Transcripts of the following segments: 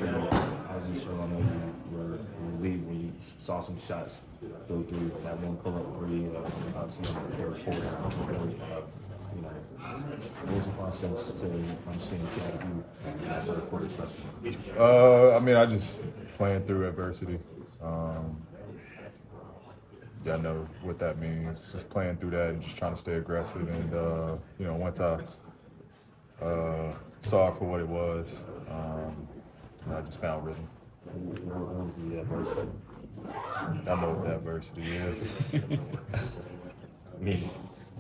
obviously, sure I know you were relieved when you saw some shots go through that one pull-up three. Obviously, in the third quarter, what was the process to understand what you had to do in that third quarter, especially? I mean, I just playing through adversity. I know what that means. Just playing through that and just trying to stay aggressive. And once I saw it for what it was, I just found rhythm. What was the adversity? I know what the adversity is. I mean,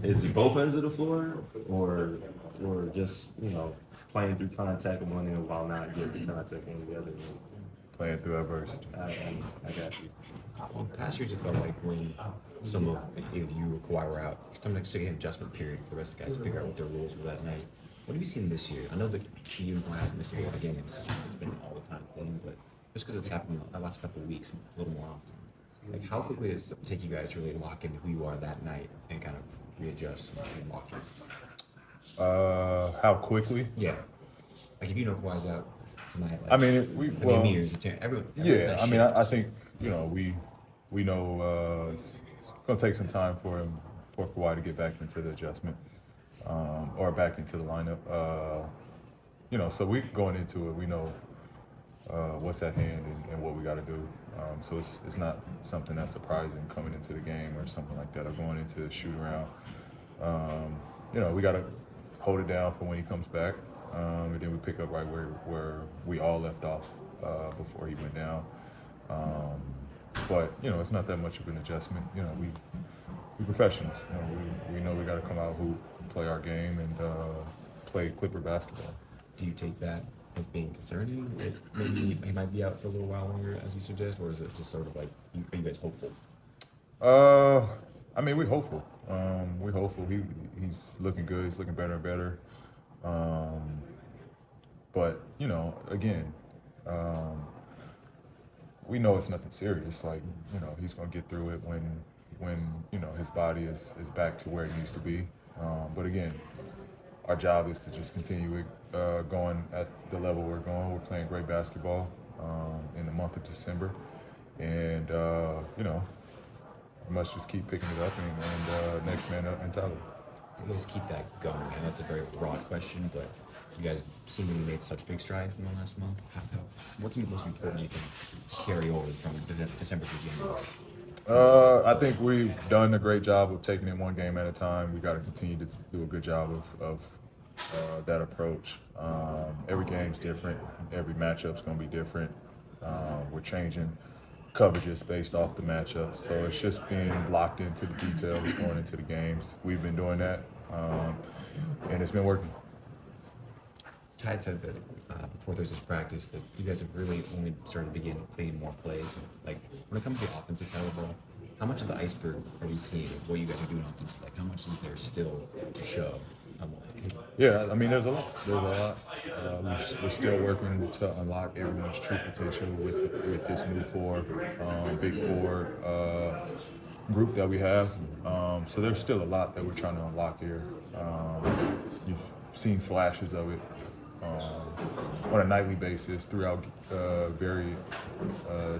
is it both ends of the floor, or just playing through contact on one end while not getting contact on the other end? Playing through adversity. I got you. Well, past years, it felt like when some of you or Kawhi were out, sometimes took an adjustment period for the rest of the guys to figure out what their roles were that night. What have you seen this year? I know that you and Kawhi have missed a lot of games. It's been an all-the-time thing, but just because it's happened the last couple of weeks, a little more often. Like, how quickly does it take you guys to really lock into who you are that night and kind of readjust and lock in? How quickly? Yeah. Like, if you know Kawhi's out tonight, like, I mean, everyone yeah. I mean, I think we know it's gonna take some time for Kawhi to get back into the adjustment or back into the lineup. So we going into it, we know what's at hand and what we got to do. So it's not something that's surprising coming into the game or something like that, or going into the shoot around. We got to hold it down for when he comes back, and then we pick up right where we all left off before he went down. But it's not that much of an adjustment. We professionals. We know we got to come out, hoop, play our game, and play Clipper basketball. Do you take that as being concerning? That maybe he might be out for a little while longer, as you suggest, or is it just sort of like, are you guys hopeful? I mean, we're hopeful. We're hopeful. He's looking good. He's looking better and better. But again, we know it's nothing serious. Like he's gonna get through it when his body is back to where it needs to be. But again, our job is to just continue going at the level we're going. We're playing great basketball in the month of December, and we must just keep picking it up and next man up mentality. You guys keep that going, and that's a very broad question, but you guys seemingly made such big strides in the last month. What's the most important, you think, to carry over from December to January? I think we've done a great job of taking it one game at a time. We got to continue to do a good job of that approach. Every game's different. Every matchup's going to be different. We're changing coverages based off the matchup. So it's just being locked into the details going into the games. We've been doing that, and it's been working. Tide said that before Thursday's practice that you guys have really only started to begin playing more plays. Like, when it comes to the offensive side of the ball, how much of the iceberg are we seeing of what you guys are doing offensively? Like, how much is there still to show? Yeah, I mean, there's a lot. We're still working to unlock everyone's true potential with this new big four group that we have. So there's still a lot that we're trying to unlock here. You've seen flashes of it on a nightly basis throughout very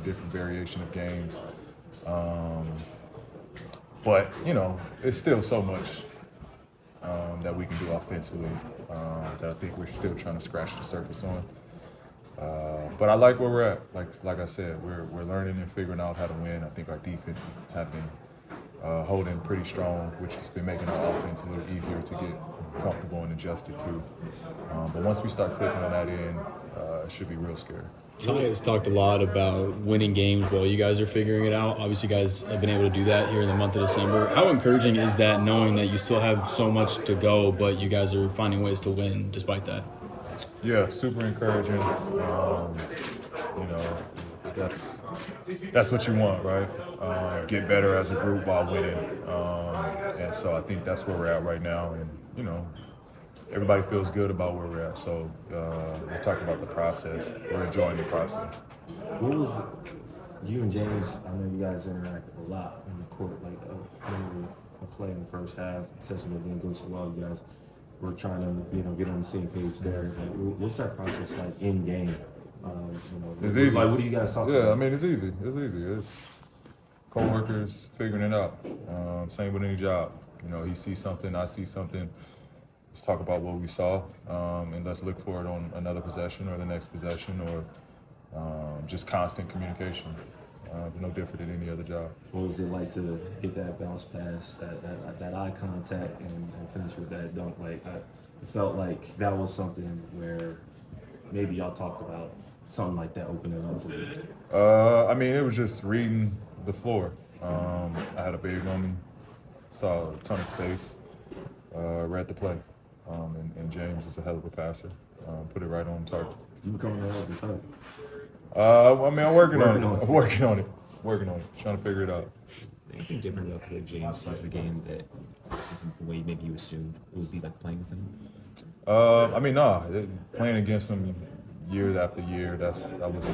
different variation of games. But it's still so much that we can do offensively that I think we're still trying to scratch the surface on. But I like where we're at. Like I said, we're learning and figuring out how to win. I think our defenses have been holding pretty strong, which has been making our offense a little easier to get comfortable and adjusted to. But once we start clicking on that end, it should be real scary. Ty has talked a lot about winning games while you guys are figuring it out. Obviously, you guys have been able to do that here in the month of December. How encouraging is that, knowing that you still have so much to go, but you guys are finding ways to win despite that? Yeah, super encouraging. That's what you want, right? Get better as a group while winning. And so I think that's where we're at right now. And, everybody feels good about where we're at. So we're talking about the process. We're enjoying the process. What was you and James? I know you guys interact a lot on the court. Like, remember a play in the first half, especially that didn't go so well. You guys were trying to, get on the same page there. Like, what's that process like in game? It's easy. Like, what do you guys talk Yeah, about? I mean, it's easy. It's easy. It's coworkers figuring it out. Same with any job. You know, he sees something, I see something. Let's talk about what we saw, and let's look for it on another possession or the next possession, or just constant communication. No different than any other job. What was it like to get that bounce pass, that eye contact, and finish with that dunk? Like, it felt like that was something where maybe y'all talked about something like that opening up for you. I mean, it was just reading the floor. I had a big on me, saw a ton of space, read the play, and James is a hell of a passer. Put it right on target. You becoming a hell of a I mean, I'm working on it. Working on it. I'm working on it. Working on it. Trying to figure it out. Anything different about the way James sees the game that the way maybe you assumed it would be like playing with him? I mean, playing against him year after year, that was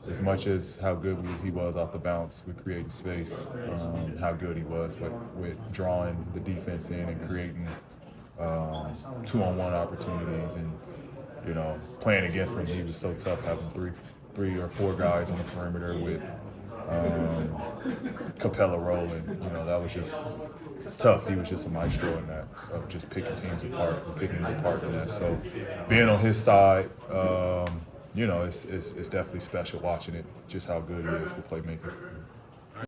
as much as how good he was off the bounce with creating space, how good he was with drawing the defense in and creating 2-on-1 opportunities, and you know, playing against him, he was so tough having three or four guys on the perimeter with Capella rolling. You know, that was just tough. He was just a maestro in that, of just picking teams apart and picking them apart in that. So being on his side, you know, it's definitely special watching it, just how good he is with playmaking.